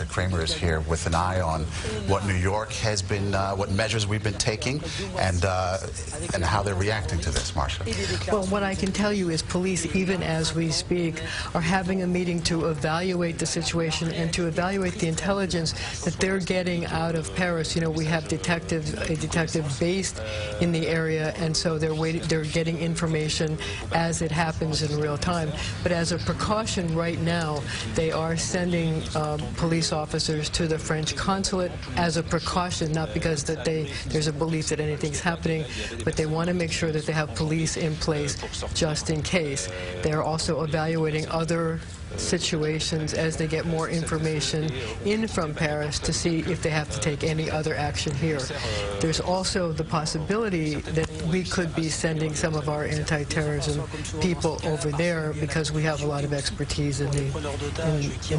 Marcia Kramer is here with an eye on what New York has been, what measures we've been taking, and how they're reacting to this, Marcia. Well, what I can tell you is police, even as we speak, are having a meeting to evaluate the situation and to evaluate the intelligence that they're getting out of Paris. You know, we have a detective based in the area, and so they're getting information as it happens in real time. But as a precaution right now, they are sending police officers to the French consulate as a precaution, not because that there's a belief that anything's happening, but they want to make sure that they have police in place just in case. They're also evaluating other situations as they get more information in from Paris to see if they have to take any other action here. There's also the possibility that we could be sending some of our anti-terrorism people over there because we have a lot of expertise in the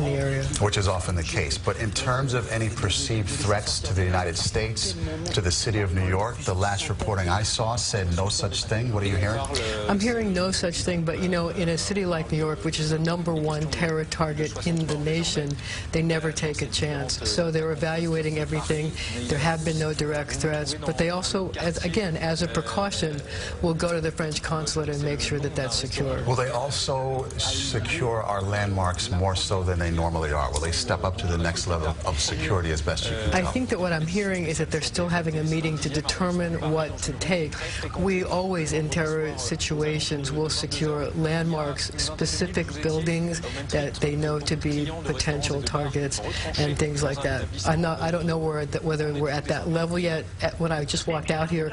area. Which is often the case. But in terms of any perceived threats to the United States, to the city of New York, the last reporting I saw said no such thing. What are you hearing? I'm hearing no such thing, but you know, in a city like New York, which is the #1 terror target in the nation, they never take a chance. So they're evaluating everything. There have been no direct threats, but they also, again, as a precaution, will go to the French consulate and make sure that that's secure. Will they also secure our landmarks more so than they normally are? Will they step up to the next level of security as best you can tell? I think that what I'm hearing is that they're still having a meeting to determine what to take. We always, in terror situations, will secure landmarks, specific buildings that they know to be potential targets and things like that. I don't know whether we're at that level yet. When I just walked out here,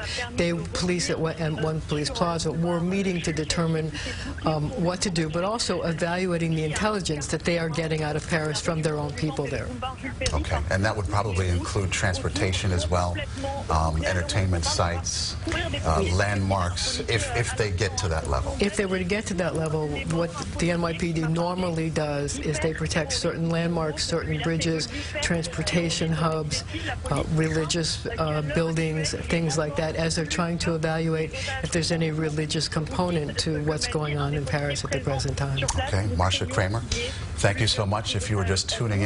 police at one police plaza were meeting to determine what to do, but also evaluating the intelligence that they are getting out of Paris from their own people there. Okay, and that would probably include transportation as well, entertainment sites, landmarks, if they get to that level. If they were to get to that level, what the NYPD normally does is they protect certain landmarks, certain bridges, transportation hubs, religious buildings, things like that, as they're trying to evaluate if there's any religious component to what's going on in Paris at the present time. Okay, Marcia Kramer, thank you so much. If you were just tuning in.